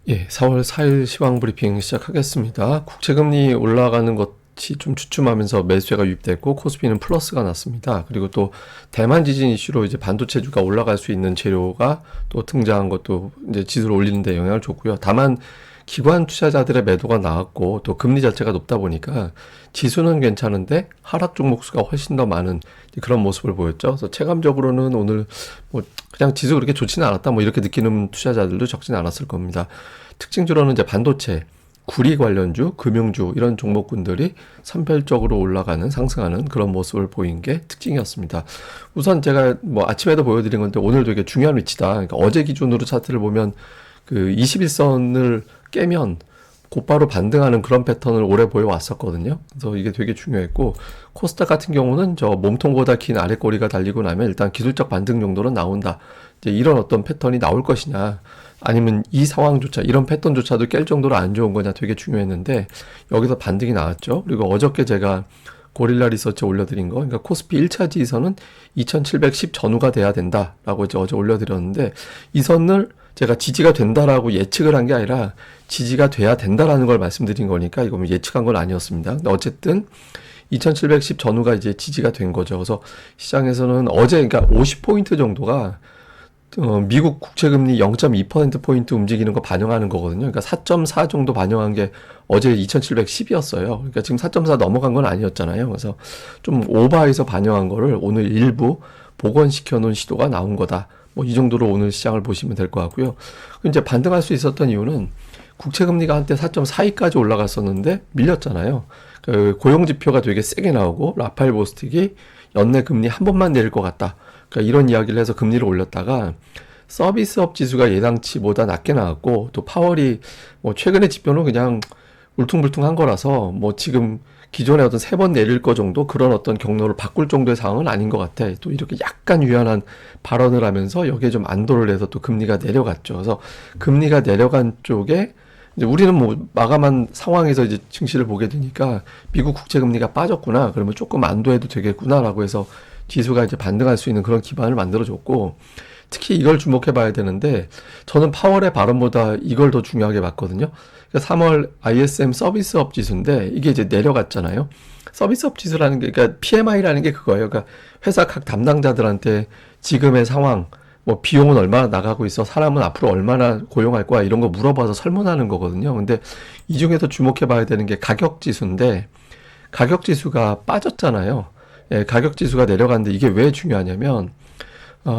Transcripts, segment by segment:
예, 4월 4일 시황 브리핑 시작하겠습니다. 국채금리 올라가는 것이 좀 주춤하면서 매수세가 유입됐고 코스피는 플러스가 났습니다. 그리고 또 대만 지진 이슈로 이제 반도체주가 올라갈 수 있는 재료가 또 등장한 것도 이제 지수를 올리는 데 영향을 줬고요. 다만 기관 투자자들의 매도가 나왔고 또 금리 자체가 높다 보니까 지수는 괜찮은데 하락 종목 수가 훨씬 더 많은 그런 모습을 보였죠. 그래서 체감적으로는 오늘 뭐 그냥 지수 그렇게 좋지는 않았다 뭐 이렇게 느끼는 투자자들도 적지는 않았을 겁니다. 특징주로는 이제 반도체, 구리 관련주, 금융주 이런 종목군들이 선별적으로 올라가는 상승하는 그런 모습을 보인 게 특징이었습니다. 우선 제가 뭐 아침에도 보여드린 건데 오늘 되게 중요한 위치다. 그러니까 어제 기준으로 차트를 보면 그 21선을 깨면 곧바로 반등하는 그런 패턴을 오래 보여왔었거든요. 그래서 이게 되게 중요했고 코스닥 같은 경우는 저 몸통보다 긴 아랫꼬리가 달리고 나면 일단 기술적 반등 정도는 나온다. 이제 이런 어떤 패턴이 나올 것이냐 아니면 이 상황조차 이런 패턴조차도 깰 정도로 안 좋은 거냐 되게 중요했는데 여기서 반등이 나왔죠. 그리고 어저께 제가 고릴라 리서치 올려드린 거, 그러니까 코스피 1차 지지선은 2710 전후가 돼야 된다라고 이제 어제 올려드렸는데 이 선을 제가 지지가 된다라고 예측을 한 게 아니라 지지가 돼야 된다라는 걸 말씀드린 거니까 이거 뭐 예측한 건 아니었습니다. 근데 어쨌든 2710 전후가 이제 지지가 된 거죠. 그래서 시장에서는 어제 그러니까 50포인트 정도가 미국 국채금리 0.2%포인트 움직이는 거 반영하는 거거든요. 그러니까 4.4 정도 반영한 게 어제 2710이었어요. 그러니까 지금 4.4 넘어간 건 아니었잖아요. 그래서 좀 오버해서 반영한 거를 오늘 일부 복원시켜 놓은 시도가 나온 거다. 뭐 이 정도로 오늘 시장을 보시면 될 것 같고요. 이제 반등할 수 있었던 이유는 국채금리가 한때 4.42까지 올라갔었는데 밀렸잖아요. 그 고용지표가 되게 세게 나오고 라파엘 보스틱이 연내 금리 한 번만 내릴 것 같다. 그러니까 이런 이야기를 해서 금리를 올렸다가 서비스업 지수가 예상치보다 낮게 나왔고 또 파월이 뭐 최근의 지표는 그냥 울퉁불퉁한 거라서 뭐 지금 기존에 어떤 3번 내릴 거 정도 그런 어떤 경로를 바꿀 정도의 상황은 아닌 것 같아. 또 이렇게 약간 유연한 발언을 하면서 여기에 좀 안도를 해서 또 금리가 내려갔죠. 그래서 금리가 내려간 쪽에 이제 우리는 뭐 마감한 상황에서 이제 증시를 보게 되니까 미국 국채 금리가 빠졌구나. 그러면 조금 안도해도 되겠구나라고 해서 지수가 이제 반등할 수 있는 그런 기반을 만들어줬고 특히 이걸 주목해 봐야 되는데 저는 파월의 발언보다 이걸 더 중요하게 봤거든요. 그러니까 3월 ISM 서비스업 지수인데 이게 이제 내려갔잖아요. 서비스업 지수라는 게 그러니까 PMI라는 게 그거예요. 그러니까 회사 각 담당자들한테 지금의 상황 뭐 비용은 얼마나 나가고 있어 사람은 앞으로 얼마나 고용할 거야 이런 거 물어봐서 설문하는 거거든요. 근데 이 중에서 주목해 봐야 되는 게 가격 지수인데 가격 지수가 빠졌잖아요. 예, 가격 지수가 내려갔는데 이게 왜 중요하냐면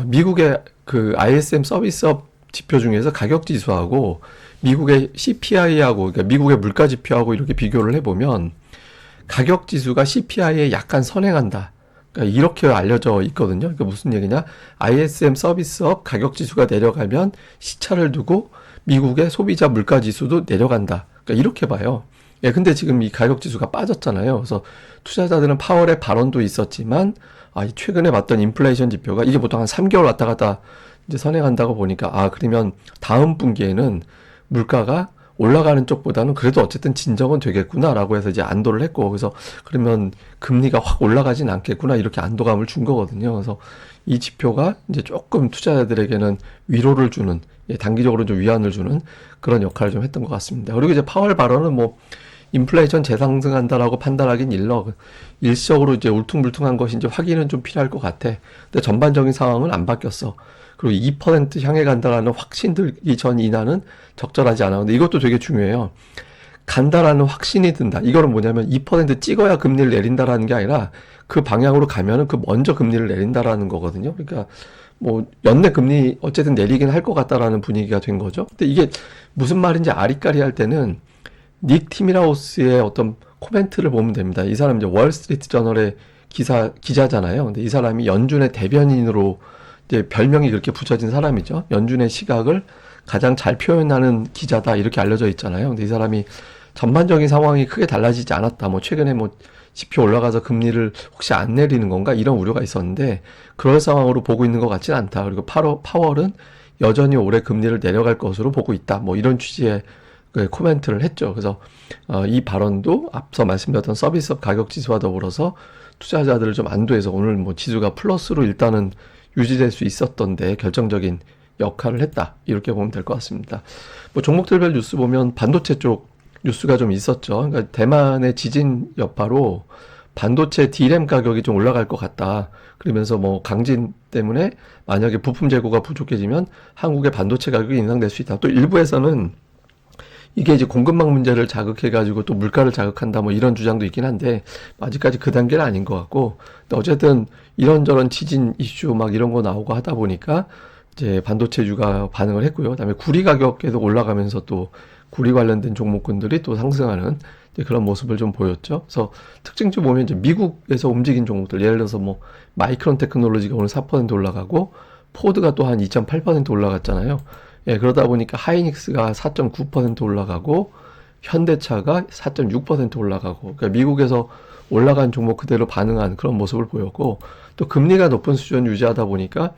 미국의 그 ISM 서비스업 지표 중에서 가격 지수하고 미국의 CPI하고 그러니까 미국의 물가 지표하고 이렇게 비교를 해보면 가격 지수가 CPI에 약간 선행한다. 그러니까 이렇게 알려져 있거든요. 그러니까 무슨 얘기냐? ISM 서비스업 가격 지수가 내려가면 시차를 두고 미국의 소비자 물가 지수도 내려간다. 그러니까 이렇게 봐요. 예, 근데 지금 이 가격 지수가 빠졌잖아요. 그래서 투자자들은 파월의 발언도 있었지만, 이 최근에 봤던 인플레이션 지표가 이게 보통 한 3개월 왔다 갔다 이제 선행한다고 보니까, 그러면 다음 분기에는 물가가 올라가는 쪽보다는 그래도 어쨌든 진정은 되겠구나라고 해서 이제 안도를 했고, 그래서 그러면 금리가 확 올라가진 않겠구나 이렇게 안도감을 준 거거든요. 그래서 이 지표가 이제 조금 투자자들에게는 위로를 주는, 단기적으로 좀 위안을 주는 그런 역할을 좀 했던 것 같습니다. 그리고 이제 파월 발언은 뭐 인플레이션 재상승한다라고 판단하긴 일시적으로 이제 울퉁불퉁한 것이 이제 확인은 좀 필요할 것 같아. 근데 전반적인 상황은 안 바뀌었어. 그리고 2% 향해 간다라는 확신 들기 전 인하는 적절하지 않아. 근데 이것도 되게 중요해요. 간다라는 확신이 든다. 이거는 뭐냐면 2% 찍어야 금리를 내린다라는 게 아니라 그 방향으로 가면은 그 먼저 금리를 내린다라는 거거든요. 그러니까 뭐 연내 금리 어쨌든 내리긴 할 것 같다라는 분위기가 된 거죠. 근데 이게 무슨 말인지 아리까리 할 때는 닉 티미라우스의 어떤 코멘트를 보면 됩니다. 이 사람 이제 월스트리트 저널의 기자잖아요. 근데 이 사람이 연준의 대변인으로 이제 별명이 그렇게 붙여진 사람이죠. 연준의 시각을 가장 잘 표현하는 기자다 이렇게 알려져 있잖아요. 근데 이 사람이 전반적인 상황이 크게 달라지지 않았다. 뭐 최근에 뭐 지표 올라가서 금리를 혹시 안 내리는 건가 이런 우려가 있었는데 그럴 상황으로 보고 있는 것 같지는 않다. 그리고 파월은 여전히 올해 금리를 내려갈 것으로 보고 있다. 뭐 이런 취지의 코멘트를 했죠. 그래서 이 발언도 앞서 말씀드렸던 서비스업 가격 지수와 더불어서 투자자들을 좀 안도해서 오늘 뭐 지수가 플러스로 일단은 유지될 수 있었던데 결정적인 역할을 했다. 이렇게 보면 될 것 같습니다. 뭐 종목들별 뉴스 보면 반도체 쪽 뉴스가 좀 있었죠. 그러니까 대만의 지진 여파로 반도체 D램 가격이 좀 올라갈 것 같다. 그러면서 뭐 강진 때문에 만약에 부품 재고가 부족해지면 한국의 반도체 가격이 인상될 수 있다. 또 일부에서는 이게 이제 공급망 문제를 자극해가지고 또 물가를 자극한다 뭐 이런 주장도 있긴 한데 아직까지 그 단계는 아닌 것 같고, 근데 어쨌든 이런저런 지진 이슈 막 이런 거 나오고 하다 보니까 이제 반도체주가 반응을 했고요. 그다음에 구리 가격 계속 올라가면서 또 구리 관련된 종목군들이 또 상승하는 이제 그런 모습을 좀 보였죠. 그래서 특징주 보면 이제 미국에서 움직인 종목들, 예를 들어서 뭐 마이크론 테크놀로지가 오늘 4% 올라가고 포드가 또 한 2.8% 올라갔잖아요. 예, 그러다 보니까 하이닉스가 4.9% 올라가고 현대차가 4.6% 올라가고, 그러니까 미국에서 올라간 종목 그대로 반응한 그런 모습을 보였고, 또 금리가 높은 수준 유지하다 보니까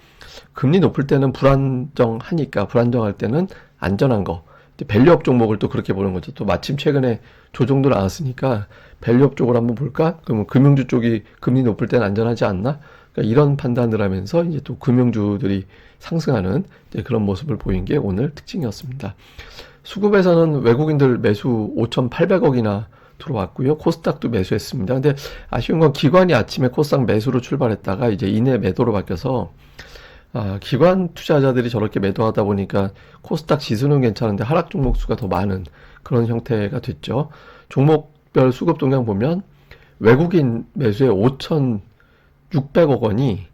금리 높을 때는 불안정하니까 불안정할 때는 안전한 거, 밸류업 종목을 또 그렇게 보는 거죠. 또 마침 최근에 조정도 나왔으니까 밸류업 쪽으로 한번 볼까? 그러면 금융주 쪽이 금리 높을 때는 안전하지 않나? 그러니까 이런 판단을 하면서 이제 또 금융주들이 상승하는 이제 그런 모습을 보인 게 오늘 특징이었습니다. 수급에서는 외국인들 매수 5,800억이나 들어왔고요. 코스닥도 매수했습니다. 근데 아쉬운 건 기관이 아침에 코스닥 매수로 출발했다가 이제 이내 매도로 바뀌어서 기관 투자자들이 저렇게 매도하다 보니까 코스닥 지수는 괜찮은데 하락 종목 수가 더 많은 그런 형태가 됐죠. 종목별 수급 동향 보면 외국인 매수에 5,600억 원이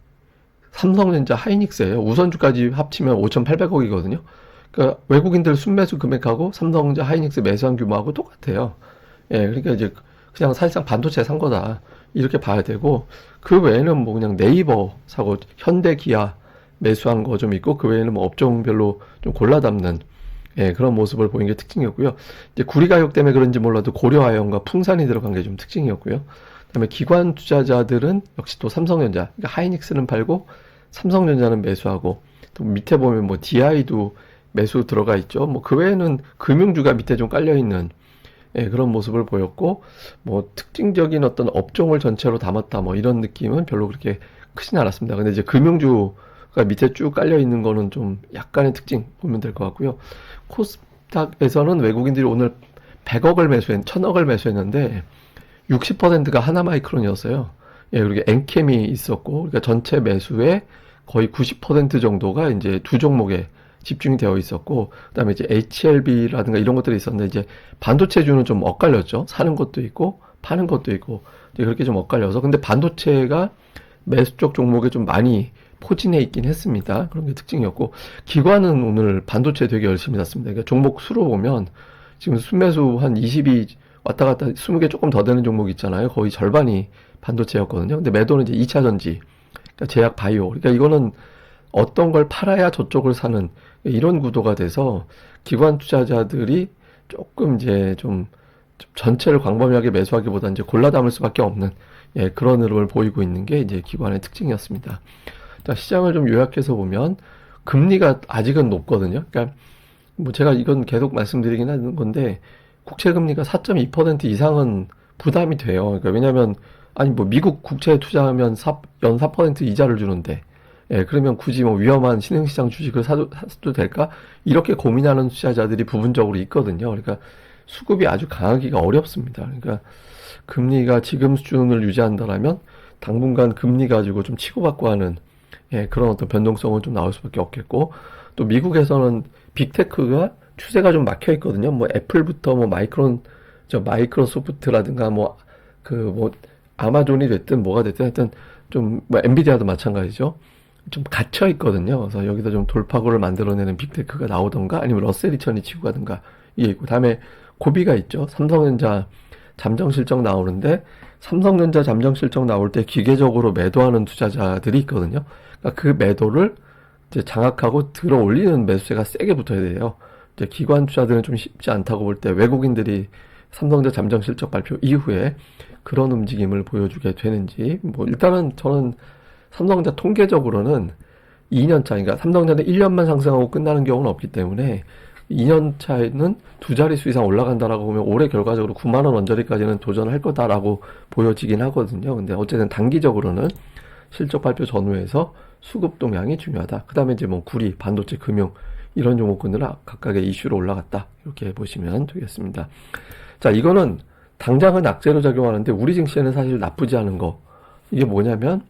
삼성전자, 하이닉스예요. 우선주까지 합치면 5,800억이거든요. 그러니까 외국인들 순매수 금액하고 삼성전자, 하이닉스 매수한 규모하고 똑같아요. 예, 그러니까 이제 그냥 사실상 반도체 산 거다. 이렇게 봐야 되고, 그 외에는 뭐 그냥 네이버 사고 현대, 기아 매수한 거 좀 있고, 그 외에는 뭐 업종별로 좀 골라 담는 예, 그런 모습을 보인 게 특징이었고요. 이제 구리 가격 때문에 그런지 몰라도 고려아연과 풍산이 들어간 게 좀 특징이었고요. 그다음에 기관 투자자들은 역시 또 삼성전자, 그러니까 하이닉스는 팔고 삼성전자는 매수하고, 또 밑에 보면 뭐 DI도 매수 들어가 있죠. 뭐 그 외에는 금융주가 밑에 좀 깔려 있는 예, 그런 모습을 보였고, 뭐 특징적인 어떤 업종을 전체로 담았다 뭐 이런 느낌은 별로 그렇게 크진 않았습니다. 근데 이제 금융주가 밑에 쭉 깔려 있는 거는 좀 약간의 특징 보면 될 것 같고요. 코스닥에서는 외국인들이 오늘 100억을 매수했는데 60%가 하나마이크론이었어요. 예, 그리고 엔캠이 있었고, 그러니까 전체 매수의 거의 90% 정도가 이제 두 종목에 집중이 되어 있었고, 그다음에 이제 HLB라든가 이런 것들이 있었는데, 이제 반도체주는 좀 엇갈렸죠. 사는 것도 있고, 파는 것도 있고, 이제 그렇게 좀 엇갈려서. 근데 반도체가 매수 쪽 종목에 좀 많이 포진해 있긴 했습니다. 그런 게 특징이었고, 기관은 오늘 반도체 되게 열심히 샀습니다. 그러니까 종목 수로 보면, 지금 순매수 한 20이 왔다 갔다 20개 조금 더 되는 종목 있잖아요. 거의 절반이 반도체였거든요. 근데 매도는 이제 2차 전지, 그러니까 제약 바이오. 그러니까 이거는 어떤 걸 팔아야 저쪽을 사는 이런 구도가 돼서 기관 투자자들이 조금 이제 좀 전체를 광범위하게 매수하기보다 이제 골라 담을 수밖에 없는 예, 그런 흐름을 보이고 있는 게 이제 기관의 특징이었습니다. 자, 시장을 좀 요약해서 보면 금리가 아직은 높거든요. 그러니까 뭐 제가 이건 계속 말씀드리긴 하는 건데 국채 금리가 4.2% 이상은 부담이 돼요. 그러니까 왜냐면 아니 뭐 미국 국채에 투자하면 연 4% 이자를 주는데 예, 그러면 굳이 뭐 위험한 신흥시장 주식을 사도 될까? 이렇게 고민하는 투자자들이 부분적으로 있거든요. 그러니까 수급이 아주 강하기가 어렵습니다. 그러니까 금리가 지금 수준을 유지한다라면 당분간 금리 가지고 좀 치고받고 하는 예, 그런 어떤 변동성은 좀 나올 수밖에 없겠고, 또 미국에서는 빅테크가 추세가 좀 막혀 있거든요. 뭐 애플부터 뭐 마이크로소프트라든가 뭐 아마존이 됐든 뭐가 됐든 하여튼 좀 뭐 엔비디아도 마찬가지죠. 좀 갇혀 있거든요. 그래서 여기서 좀 돌파구를 만들어내는 빅테크가 나오던가 아니면 러셀 2000이 치고 가든가 이게 있고, 다음에 고비가 있죠. 삼성전자 잠정 실적 나오는데 삼성전자 잠정 실적 나올 때 기계적으로 매도하는 투자자들이 있거든요. 그러니까 그 매도를 이제 장악하고 들어 올리는 매수세가 세게 붙어야 돼요. 이제 기관 투자들은 좀 쉽지 않다고 볼 때 외국인들이 삼성전자 잠정 실적 발표 이후에 그런 움직임을 보여주게 되는지, 뭐 일단은 저는 삼성전자 통계적으로는 2년 차, 그러니까 삼성전자 1년만 상승하고 끝나는 경우는 없기 때문에 2년 차에는 두 자릿수 이상 올라간다라고 보면 올해 결과적으로 9만 원 언저리까지는 도전할 거다라고 보여지긴 하거든요. 근데 어쨌든 단기적으로는 실적 발표 전후에서 수급 동향이 중요하다. 그 다음에 이제 뭐 구리, 반도체, 금융 이런 종목군들은 각각의 이슈로 올라갔다. 이렇게 보시면 되겠습니다. 자, 이거는 당장은 악재로 작용하는데 우리 증시에는 사실 나쁘지 않은 거. 이게 뭐냐면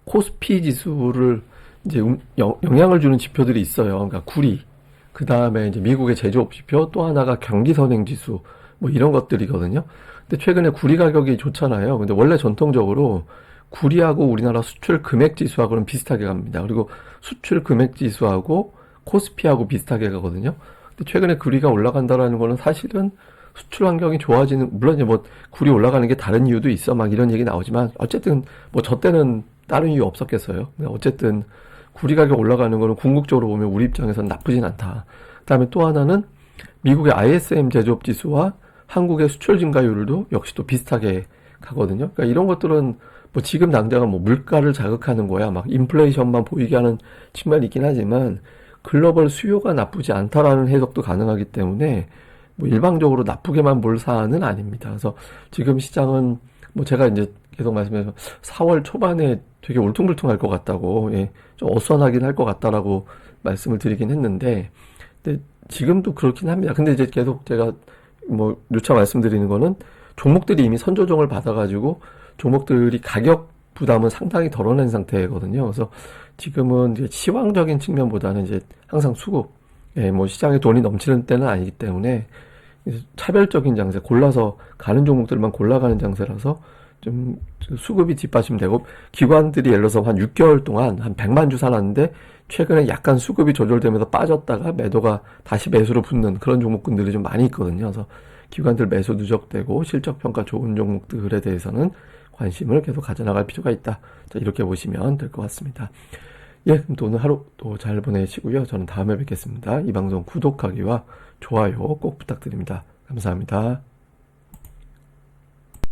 코스피 지수를 이제 영향을 주는 지표들이 있어요. 그러니까 구리, 그 다음에 이제 미국의 제조업 지표, 또 하나가 경기 선행 지수, 뭐 이런 것들이거든요. 근데 최근에 구리 가격이 좋잖아요. 근데 원래 전통적으로 구리하고 우리나라 수출 금액 지수하고는 비슷하게 갑니다. 그리고 수출 금액 지수하고 코스피하고 비슷하게 가거든요. 근데 최근에 구리가 올라간다라는 거는 사실은 수출 환경이 좋아지는, 물론 이제 뭐 구리 올라가는 게 다른 이유도 있어 막 이런 얘기 나오지만 어쨌든 뭐 저 때는 다른 이유 없었겠어요. 근데 어쨌든 구리 가격 올라가는 거는 궁극적으로 보면 우리 입장에서는 나쁘진 않다. 그다음에 또 하나는 미국의 ISM 제조업 지수와 한국의 수출 증가율도 역시 또 비슷하게 가거든요. 그러니까 이런 것들은 뭐 지금 당장은 뭐 물가를 자극하는 거야, 막 인플레이션만 보이게 하는 측면이 있긴 하지만 글로벌 수요가 나쁘지 않다라는 해석도 가능하기 때문에 뭐 일방적으로 나쁘게만 볼 사안은 아닙니다. 그래서 지금 시장은 뭐 제가 이제 계속 말씀드려서 4월 초반에 되게 울퉁불퉁할 것 같다고, 예, 좀 어수선하긴 할 것 같다라고 말씀을 드리긴 했는데, 근데 지금도 그렇긴 합니다. 근데 이제 계속 제가 뭐 누차 말씀드리는 거는 종목들이 이미 선조정을 받아가지고 종목들이 가격 부담은 상당히 덜어낸 상태거든요. 그래서 지금은 이제 시황적인 측면보다는 이제 항상 수급, 예, 뭐 시장에 돈이 넘치는 때는 아니기 때문에 차별적인 장세, 골라서 가는 종목들만 골라가는 장세라서 좀 수급이 뒷받침되고, 기관들이 예를 들어서 한 6개월 동안 한 100만 주 사놨는데 최근에 약간 수급이 조절되면서 빠졌다가 매도가 다시 매수로 붙는 그런 종목군들이 좀 많이 있거든요. 그래서 기관들 매수 누적되고 실적 평가 좋은 종목들에 대해서는 관심을 계속 가져나갈 필요가 있다. 자, 이렇게 보시면 될 것 같습니다. 예, 그럼 또 오늘 하루 또 잘 보내시고요. 저는 다음에 뵙겠습니다. 이 방송 구독하기와 좋아요 꼭 부탁드립니다. 감사합니다.